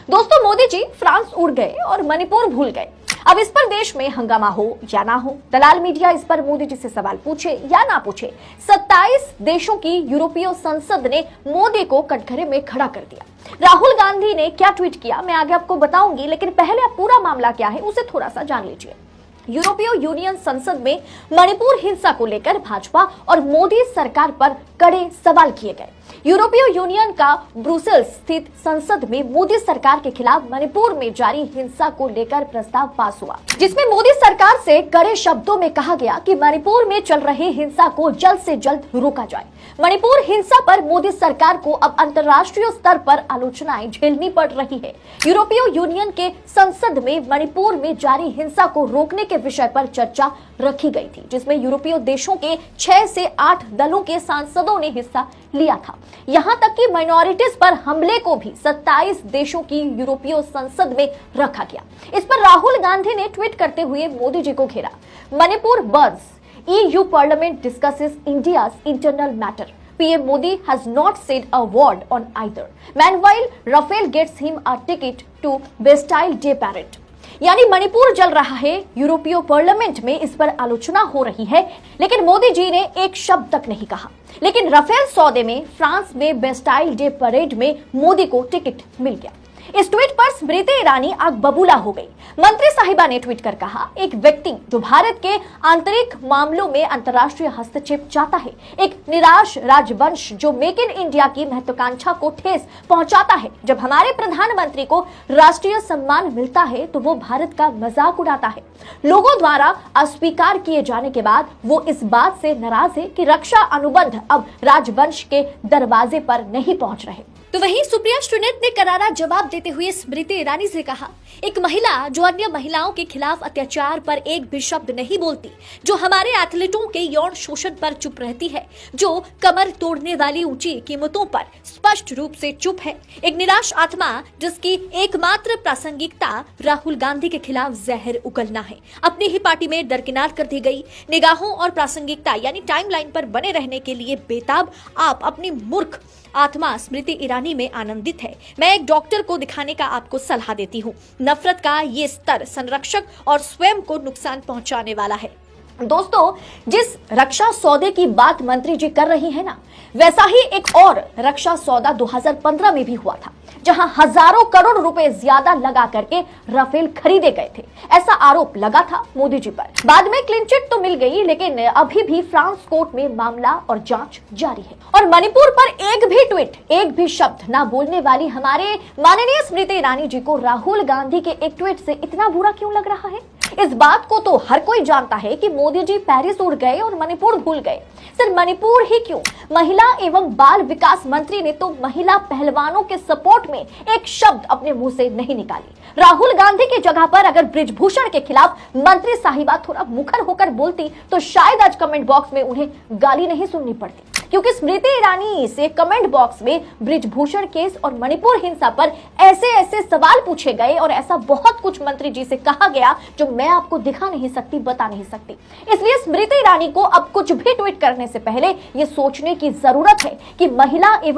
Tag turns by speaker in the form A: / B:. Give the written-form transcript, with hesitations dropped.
A: दोस्तों, मोदी जी फ्रांस उड़ गए और मणिपुर भूल गए। अब इस पर देश में हंगामा हो या ना हो, दलाल मीडिया इस पर मोदी जी से सवाल पूछे या ना पूछे, 27 देशों की यूरोपीय संसद ने मोदी को कटघरे में खड़ा कर दिया। राहुल गांधी ने क्या ट्वीट किया मैं आगे आपको बताऊंगी, लेकिन पहले आप पूरा मामला क्या है उसे थोड़ा सा जान लीजिए। यूरोपीय यूनियन संसद में मणिपुर हिंसा को लेकर भाजपा और मोदी सरकार पर कड़े सवाल किए गए। यूरोपीय यूनियन का ब्रुसेल्स स्थित संसद में मोदी सरकार के खिलाफ मणिपुर में जारी हिंसा को लेकर प्रस्ताव पास हुआ, जिसमें मोदी सरकार से कड़े शब्दों में कहा गया कि मणिपुर में चल रही हिंसा को जल्द से जल्द रोका जाए। मणिपुर हिंसा पर मोदी सरकार को अब अंतर्राष्ट्रीय स्तर पर आलोचनाएं झेलनी पड़ रही है। यूरोपीय यूनियन के संसद में मणिपुर में जारी हिंसा को रोकने के विषय पर चर्चा रखी गई थी, जिसमें यूरोपीय देशों के 6 से 8 दलों के सांसदों ने हिस्सा लिया था। यहां तक कि माइनॉरिटीज पर हमले को भी 27 देशों की यूरोपीय संसद में रखा गया। इस पर राहुल गांधी ने ट्वीट करते हुए मोदी जी को घेरा। Manipur Burns, EU Parliament discusses India's internal matter. PM Modi has not said a word on either. Meanwhile, Rafael gets him a ticket to Bastille Day parade. यानी मणिपुर जल रहा है, यूरोपीय पार्लियामेंट में इस पर आलोचना हो रही है, लेकिन मोदी जी ने एक शब्द तक नहीं कहा। लेकिन राफेल सौदे में फ्रांस में बेस्टाइल डे परेड में मोदी को टिकट मिल गया। इस ट्वीट पर स्मृति ईरानी आग बबूला हो गई। मंत्री साहिबा ने ट्वीट कर कहा, एक व्यक्ति जो भारत के आंतरिक मामलों में अंतर्राष्ट्रीय हस्तक्षेप चाहता है, एक निराश राजवंश जो मेक इन इंडिया की महत्वाकांक्षा को ठेस पहुंचाता है। जब हमारे प्रधानमंत्री को राष्ट्रीय सम्मान मिलता है तो वो भारत का मजाक उड़ाता है। लोगों द्वारा अस्वीकार किए जाने के बाद वो इस बात से नाराज है कि रक्षा अनुबंध अब राजवंश के दरवाजे पर नहीं पहुंच रहे। तो वहीं सुप्रिया श्रीनेत ने करारा जवाब देते हुए स्मृति ईरानी से कहा, एक महिला जो अन्य महिलाओं के खिलाफ अत्याचार पर एक भी शब्द नहीं बोलती, जो हमारे एथलीटों के यौन शोषण पर चुप रहती है, जो कमर तोड़ने वाली ऊंची कीमतों पर स्पष्ट रूप से चुप है, एक निराश आत्मा जिसकी एकमात्र प्रासंगिकता राहुल गांधी के खिलाफ जहर उगलना है, अपनी ही पार्टी में दरकिनार कर दी गई, निगाहों और प्रासंगिकता यानी टाइमलाइन पर बने रहने के लिए बेताब आप अपनी मूर्ख आत्मा स्मृति ईरानी में आनंदित है। मैं एक डॉक्टर को दिखाने का आपको सलाह देती हूँ। नफरत का ये स्तर संरक्षक और स्वयं को नुकसान पहुंचाने वाला है। दोस्तों, जिस रक्षा सौदे की बात मंत्री जी कर रही है ना, वैसा ही एक और रक्षा सौदा 2015 में भी हुआ था, जहां हजारों करोड़ रुपए ज्यादा लगा करके राफेल खरीदे गए थे। ऐसा आरोप लगा था मोदी जी पर। बाद में क्लीन चिट तो मिल गई, लेकिन अभी भी फ्रांस कोर्ट में मामला और जांच जारी है। और मणिपुर पर एक भी ट्वीट, एक भी शब्द ना बोलने वाली हमारे माननीय स्मृति ईरानी जी को राहुल गांधी के एक ट्वीट से इतना बुरा क्यों लग रहा है? इस बात को तो हर कोई जानता है कि मोदी जी पेरिस उड़ गए और मणिपुर भूल गए। सिर्फ मणिपुर ही क्यों, महिला एवं बाल विकास मंत्री ने तो महिला पहलवानों के सपोर्ट में एक शब्द अपने मुंह से नहीं निकाली। राहुल गांधी की जगह पर अगर ब्रिजभूषण के खिलाफ मंत्री साहिबा थोड़ा मुखर होकर बोलती तो शायद आज कमेंट बॉक्स में उन्हें गाली नहीं सुननी पड़ती, क्योंकि स्मृति ईरानी से कमेंट बॉक्स में ब्रिजभूषण केस और मणिपुर हिंसा पर ऐसे ऐसे सवाल पूछे गए और ऐसा बहुत कुछ मंत्री जी से कहा गया जो मैं आपको दिखा नहीं सकती, बता नहीं सकती। इसलिए स्मृति ईरानी को अब कुछ भी ट्वीट करने से पहले ये सोचने की जरूरत है कि महिला एवं